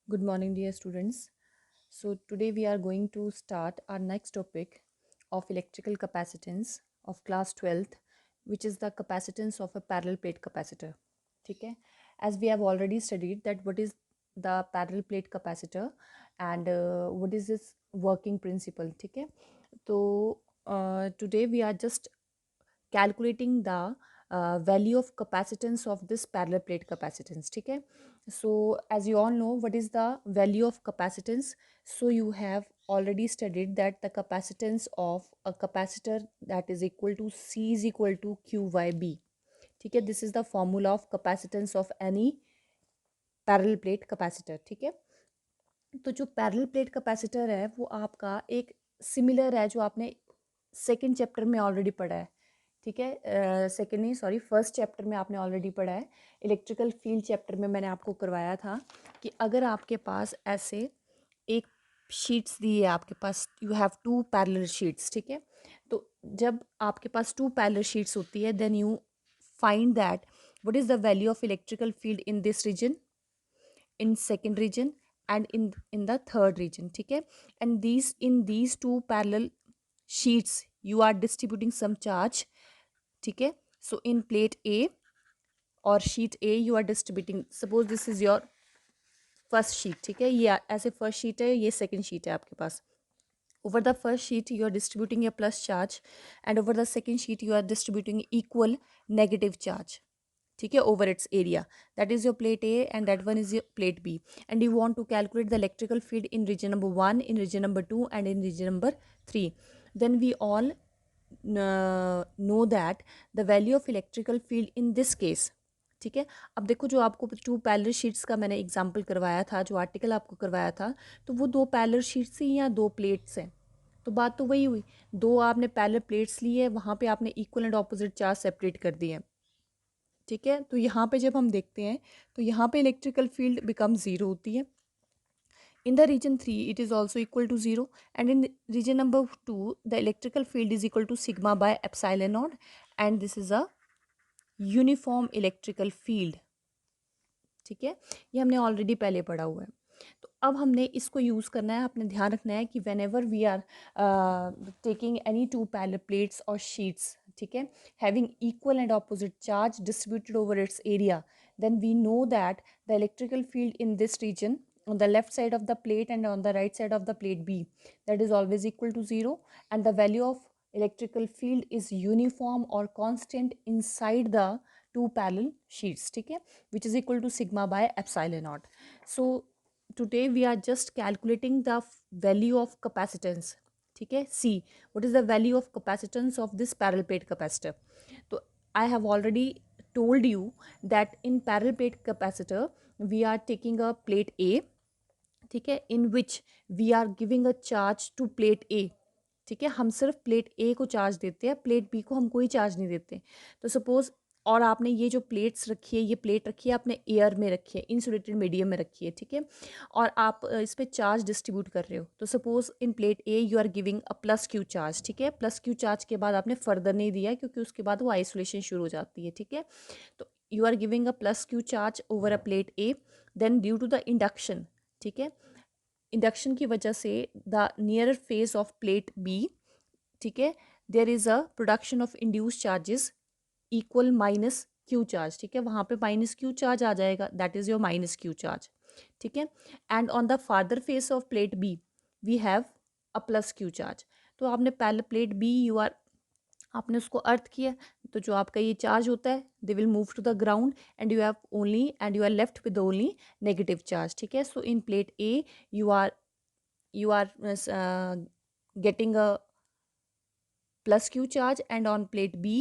Good morning, dear students. So, today we are going to start our next topic of electrical capacitance of class 12th, which is the capacitance of a parallel plate capacitor. ठीक है, as we have already studied that what is the parallel plate capacitor and what is its working principle. ठीक है, तो today we are just calculating the value of capacitance of this parallel plate capacitance. ठीक है, so as you all know what is the value of capacitance, so you have already studied that the capacitance of a capacitor that is equal to C is equal to Q by B. ठीक है, this is the formula of capacitance of any parallel plate capacitor. ठीक है, तो जो parallel plate capacitor है वो आपका एक सिमिलर है जो आपने सेकंड चैप्टर में ऑलरेडी पढ़ा है. ठीक है, सेकंड नहीं सॉरी फर्स्ट चैप्टर में आपने ऑलरेडी पढ़ा है. इलेक्ट्रिकल फील्ड चैप्टर में मैंने आपको करवाया था कि अगर आपके पास ऐसे एक शीट्स दी है, आपके पास you have two parallel sheets. ठीक है, तो जब आपके पास टू पैरेलल शीट्स होती है then you find that what is the value of electrical field in this region, in second region and in the third region. ठीक है, and these in these two parallel sheets you are distributing some charge. ठीक है, so in plate A or sheet A you are distributing, suppose this is your first sheet. ठीक है, ये ऐसे first sheet है, ये second sheet है आपके पास. Over the first sheet you are distributing a plus charge and over the second sheet you are distributing equal negative charge. ठीक है, over its area. That is your plate A and that one is your plate B. And you want to calculate the electrical field in region number 1, in region number 2 and in region number 3. Then we all know that the value of electrical field in this case. ठीक है, अब देखो जो आपको to parallel sheets का मैंने example करवाया था, जो आर्टिकल आपको करवाया था, तो वो दो पैरेलल शीट्स ही या दो प्लेट्स हैं, तो बात तो वही हुई. दो आपने पैरेलल प्लेट्स ली है, वहाँ पे आपने equal and opposite charge separate कर दिए हैं. ठीक है, तो यहाँ पे जब हम देखते हैं तो यहाँ पे इलेक्ट्रिकल फील्ड बिकम ज़ीरो होती है. In the region 3 it is also equal to zero and in region number 2 the electrical field is equal to sigma by epsilon naught and this is a uniform electrical field. ठीक है, ये हमने already पहले पढ़ा हुआ है. तो अब हमने इसको यूज़ करना है, अपने ध्यान रखना है कि whenever we are taking any two parallel plates और शीट्स, ठीक है, having equal and opposite charge distributed over its area, then we know that the electrical field in this region on the left side of the plate and on the right side of the plate B, that is always equal to 0, and the value of electrical field is uniform or constant inside the two parallel sheets. ठीक है, which is equal to sigma by epsilon naught. So today we are just calculating the value of capacitance. ठीक है, सी what is the value of capacitance of this parallel plate capacitor. तो I have already told you that in parallel plate capacitor we are taking a plate A. ठीक है, in which we are giving a charge to plate A. ठीक है, हम सिर्फ plate ए को charge देते हैं, प्लेट बी को हम कोई चार्ज नहीं देते. तो सपोज और आपने ये जो प्लेट्स रखी है, ये प्लेट रखी है आपने एयर में रखी है, इंसुलेटेड मीडियम में रखी है. ठीक है, और आप इस पर चार्ज डिस्ट्रीब्यूट कर रहे हो. तो suppose in plate A you are giving a plus Q charge. ठीक है, प्लस क्यू चार्ज के बाद आपने फर्दर नहीं दिया क्योंकि उसके बाद वो आइसोलेशन शुरू हो जाती है. ठीक है, तो you are giving a plus Q charge over a plate A. Then due to the induction, ठीक है, इंडक्शन की वजह से the near face of plate B, ठीक है, there is a production of induce charges equal minus Q charge. ठीक है, वहाँ पे माइनस क्यू चार्ज आ जाएगा, that is your minus Q charge. ठीक है, and on the farther face of plate B we have a plus Q charge. तो आपने पहले प्लेट बी यू आर आपने उसको अर्थ किया, तो जो आपका ये चार्ज होता है they will move to the ground and you are left with only negative charge. ठीक है, so in plate A you are getting a plus q charge and on plate B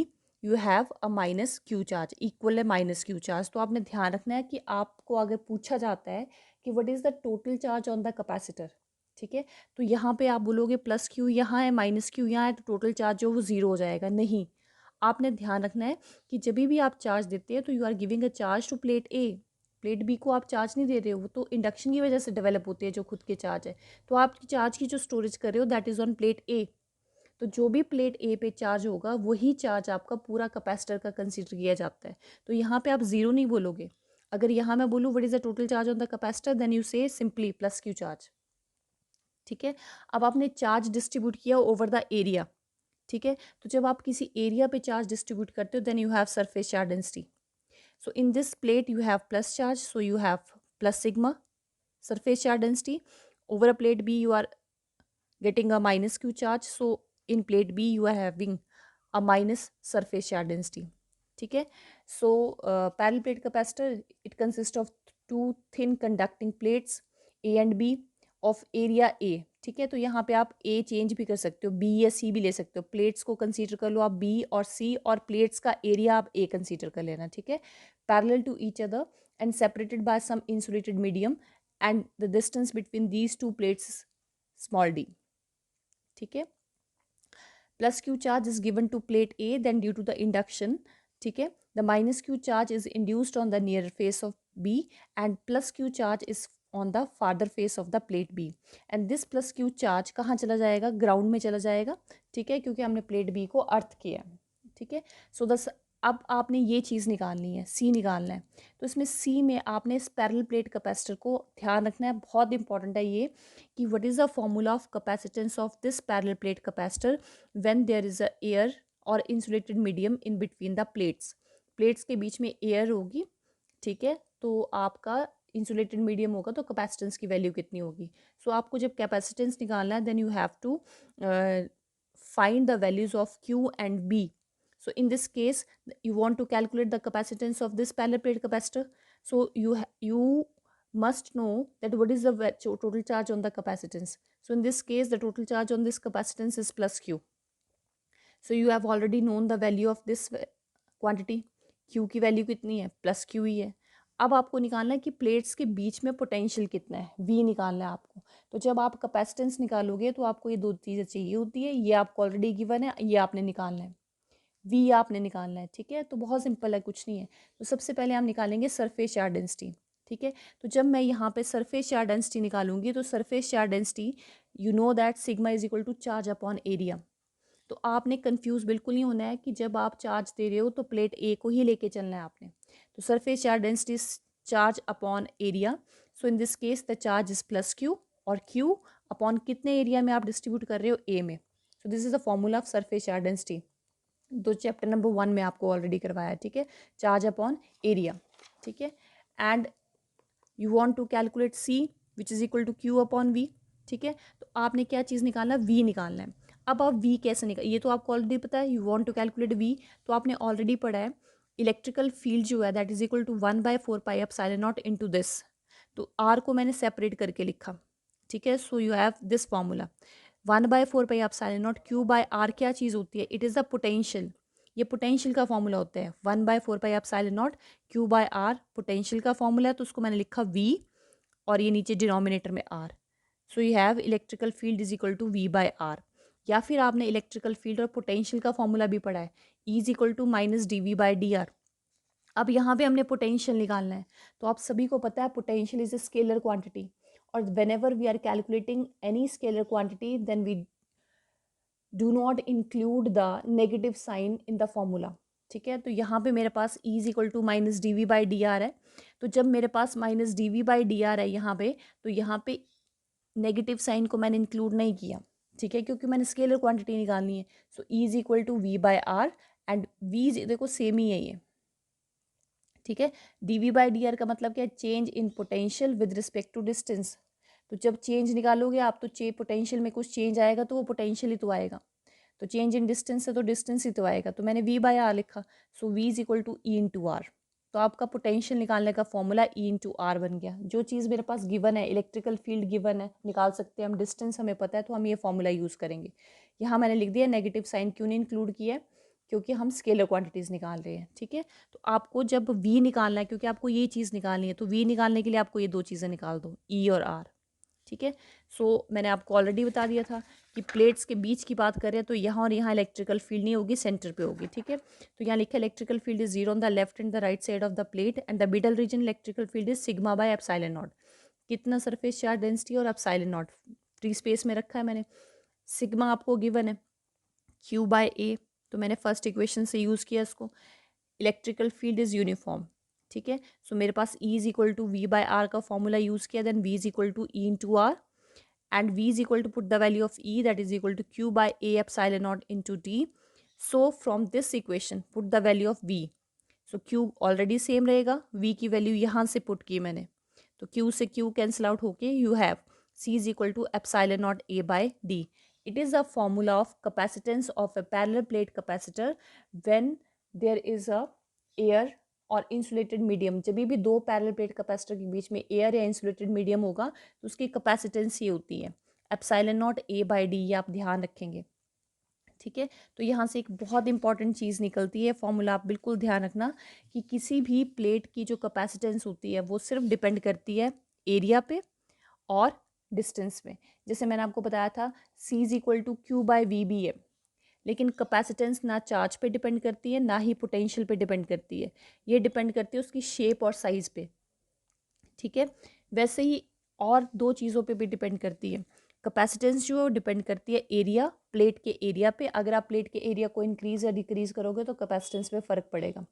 you have a minus q charge, equal है minus q charge. तो आपने ध्यान रखना है कि आपको अगर पूछा जाता है कि what is the total charge on the capacitor, ठीक है, तो यहाँ पे आप बोलोगे प्लस क्यू यहाँ है माइनस क्यू यहाँ है, तो टोटल चार्ज जो वो ज़ीरो हो जाएगा. नहीं, आपने ध्यान रखना है कि जब भी आप चार्ज देते हैं तो you are giving a charge to plate A. Plate B को आप चार्ज नहीं दे रहे हो, वो तो इंडक्शन की वजह से डेवलप होती है जो खुद के चार्ज है. तो आप चार्ज की जो स्टोरेज कर रहे हो दैट इज़ ऑन प्लेट ए. तो जो भी प्लेट ए पे चार्ज होगा वही चार्ज आपका पूरा कैपेसिटर का कंसीडर किया जाता है. तो यहाँ पे आप ज़ीरो नहीं बोलोगे, अगर यहाँ मैं बोलूँ what is the total charge on the capacitor, then you say simply plus Q charge. ठीक है, अब आपने चार्ज डिस्ट्रीब्यूट किया ओवर द एरिया। ठीक है, तो जब आप किसी एरिया पे चार्ज डिस्ट्रीब्यूट करते हो, then you have surface charge density. So in this plate you have plus charge, so you have plus sigma surface charge density. Over a plate B you are getting a minus q charge, so in plate B you are having a minus surface charge density. ठीक है, so parallel plate capacitor, it consists of two thin conducting plates A and B of area A. ठीक है, तो यहाँ पे आप A change भी कर सकते हो, B या C भी ले सकते हो। प्लेट्स को कंसीडर कर लो आप B और C, और प्लेट्स का एरिया आप A कंसीडर कर लेना। ठीक है, parallel to each other and separated by some insulated medium, and the distance between these two plates is small d. ठीक है, plus q charge is given to plate A, then due to the induction, ठीक है, the minus q charge is induced on the near face of B, and plus q charge is on the farther face of the plate B, and this plus q charge कहाँ चला जाएगा, ground में चला जाएगा। ठीक है, क्योंकि हमने प्लेट बी को अर्थ किया। ठीक है, सो द अब आपने ये चीज़ निकालनी है, सी निकालना है। तो इसमें सी में आपने इस पैरेलल प्लेट कैपेसिटर को ध्यान रखना है, बहुत इंपॉर्टेंट है ये, कि what is the formula of capacitance of this parallel plate capacitor when there is a air or insulated medium in between the plates. Plates के बीच में एयर होगी। ठीक है, तो आपका इंसुलेटेड मीडियम होगा, तो कैपेसिटेंस की वैल्यू कितनी होगी। सो आपको जब कैपेसिटेंस निकालना है, then you have to find the values of Q and B. So in this case you want to calculate the capacitance of this parallel plate capacitor, so you must know that what is the total charge on the capacitance. So in this case the total charge on this capacitance is plus Q. So you have already known the value of this quantity, Q की value कितनी है, plus Q ही है। अब आपको निकालना है कि plates के बीच में पोटेंशियल कितना है, V निकालना है आपको। तो जब आप कैपेसिटेंस निकालोगे तो आपको ये दो चीज़ें चाहिए होती है, ये आपको ऑलरेडी गिवन है, ये आपने निकालना है, V आपने निकालना है। ठीक है, तो बहुत सिंपल है, कुछ नहीं है। तो सबसे पहले हम निकालेंगे सरफेस चार्ज डेंसिटी। ठीक है, तो जब मैं यहाँ पे सरफेस चार्ज डेंसिटी निकालूंगी, तो surface charge density you know that sigma is equal to charge upon area. तो आपने कंफ्यूज बिल्कुल नहीं होना है कि जब आप चार्ज दे रहे हो तो प्लेट ए को ही लेके चलना है आपने। तो surface charge density charge upon area, so in this case the charge is plus Q, और क्यू अपॉन कितने एरिया में आप डिस्ट्रीब्यूट कर रहे हो, ए में। So this is the formula of surface charge density, तो चैप्टर नंबर 1 में आपको ऑलरेडी करवाया है। ठीक है, चार्ज अपॉन एरिया। ठीक है, and you want to calculate C which is equal to Q upon V. ठीक है, तो आपने क्या चीज़ निकालना, वी निकालना है। अब आप वी कैसे निकाल, ये तो आपको ऑलरेडी पता है, you want to calculate V, तो आपने ऑलरेडी पढ़ा है इलेक्ट्रिकल फील्ड जो है that is equal to 1/4 pi epsilon naught into this. तो आर को मैंने सेपरेट करके लिखा। ठीक है, so you have this formula 1/4 pi epsilon naught Q by R क्या चीज़ होती है, इट इज़ द पोटेंशियल। ये पोटेंशियल का फॉर्मूला होता है, 1/4 pi epsilon naught Q by are potential का फॉर्मूला है, तो उसको मैंने लिखा वी, और ये नीचे डिनोमिनेटर में R. So you have electrical field is equal to V by R. या फिर आपने इलेक्ट्रिकल फील्ड और पोटेंशियल का फॉर्मूला भी पढ़ा है, E is equal to minus D V by D R. अब यहाँ पे हमने पोटेंशियल निकालना है, तो आप सभी को पता है potential is a scalar quantity, और whenever we are calculating any scalar quantity then we do not include the negative sign in the formula. ठीक है, तो यहाँ पे मेरे पास E is equal to minus D V by D R है। तो जब मेरे पास minus D V by D R है यहाँ पे, तो यहाँ पे नेगेटिव साइन को मैंने इंक्लूड नहीं किया। ठीक है, क्योंकि मैंने स्केलर क्वांटिटी निकालनी है। So E is equal to V by R, and V देखो सेम ही है ये। ठीक है, d V by D R का मतलब क्या है, change in potential with respect to distance. तो जब चेंज निकालोगे आप, तो पोटेंशियल में कुछ चेंज आएगा तो वो पोटेंशियल ही तो आएगा। तो चेंज इन डिस्टेंस है तो डिस्टेंस ही तो आएगा, तो मैंने वी बाय आर लिखा। So V is equal to E into R. तो आपका पोटेंशियल निकालने का फॉर्मूला ई इंटू आर बन गया। जो चीज़ मेरे पास गिवन है, इलेक्ट्रिकल फील्ड गिवन है, निकाल सकते हैं हम, डिस्टेंस हमें पता है, तो हम ये फॉर्मूला यूज़ करेंगे। यहाँ मैंने लिख दिया, नेगेटिव साइन क्यों नहीं इंक्लूड किया है, क्योंकि हम स्केलर क्वांटिटीज़ निकाल रहे हैं। ठीक है, तो आपको जब वी निकालना है, क्योंकि आपको ये चीज़ निकालनी है, तो वी निकालने के लिए आपको ये दो चीज़ें निकाल दो, ई और आर। ठीक है, सो मैंने आपको ऑलरेडी बता दिया था कि प्लेट्स के बीच की बात करें तो यहाँ और यहाँ इलेक्ट्रिकल फील्ड नहीं होगी, सेंटर पे होगी। ठीक है, तो यहाँ लिखा electrical field is zero on the left and the right side of the plate, and the middle region electrical field is sigma by epsilon naught. कितना सरफेस चार्ज डेंसिटी और एप्सिलॉन नॉट फ्री स्पेस में रखा है मैंने। Sigma आपको given है Q by ए, तो मैंने फर्स्ट इक्वेशन से यूज़ किया इसको। इलेक्ट्रिकल फील्ड इज़ यूनिफॉर्म, ठीक है। सो मेरे पास E is equal to V by R का फॉर्मूला यूज किया, then V is equal to E into R, and V is equal to put the value of E, that is equal to Q by A epsilon naught into D. So from this equation put the value of V. So Q already same रहेगा, V की value यहाँ से put की मैंने, तो Q से Q cancel out होके you have C is equal to epsilon naught A by D. It is a formula of capacitance of a parallel plate capacitor when there is a air और insulated medium. जब भी दो parallel plate capacitor के बीच में air या insulated medium होगा तो उसकी कैपेसिटेंस ये होती है epsilon not A by D, ये आप ध्यान रखेंगे, ठीक है। तो यहाँ से एक बहुत इंपॉर्टेंट चीज़ निकलती है, फॉर्मूला आप बिल्कुल ध्यान रखना कि किसी भी प्लेट की जो कैपेसिटेंस होती है वो सिर्फ डिपेंड करती है एरिया पे और डिस्टेंस में। जैसे मैंने आपको बताया था C is equal to Q by V B है, लेकिन कैपेसिटेंस ना चार्ज पे डिपेंड करती है ना ही पोटेंशियल पे डिपेंड करती है, ये डिपेंड करती है उसकी शेप और साइज पे, ठीक है। वैसे ही और दो चीज़ों पे भी डिपेंड करती है। कैपेसिटेंस जो डिपेंड करती है एरिया, प्लेट के एरिया पे, अगर आप प्लेट के एरिया को इंक्रीज या डिक्रीज करोगे तो कैपेसिटेंस पे फ़र्क पड़ेगा।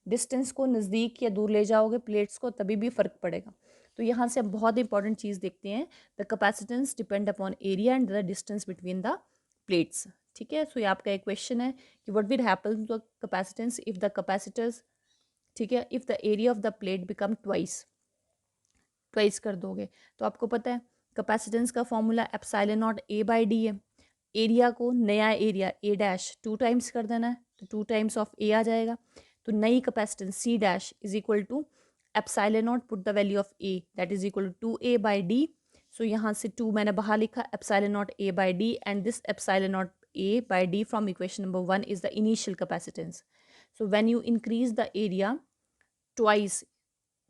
डिस्टेंस को नज़दीक या दूर ले जाओगे प्लेट्स को तभी भी फ़र्क पड़ेगा। तो यहाँ से हम बहुत इंपॉर्टेंट चीज़ देखते हैं, the capacitance depend upon area and the distance between the plates, ठीक है। सो ये आपका एक क्वेश्चन है कि what will happen to the capacitance if the capacitors, ठीक है, if the area of the plate become twice कर दोगे। तो आपको पता है कैपेसिटेंस का formula epsilon not A by D है, एरिया को नया एरिया ए डैश 2 टाइम्स कर देना है तो 2 टाइम्स ऑफ ए आ जाएगा, तो नई capacitance C dash is equal to epsilon nought put the value of A that is equal to 2a by D. So यहाँ से 2 मैंने बाहर लिखा, epsilon not A by D and this epsilon not A by D from equation number 1 is the initial capacitance. So when you increase the area twice,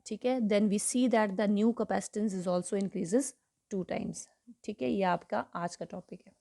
ठीक है, then we see that the new capacitance is also increases 2 times, ठीक है। ये आपका आज का topic है।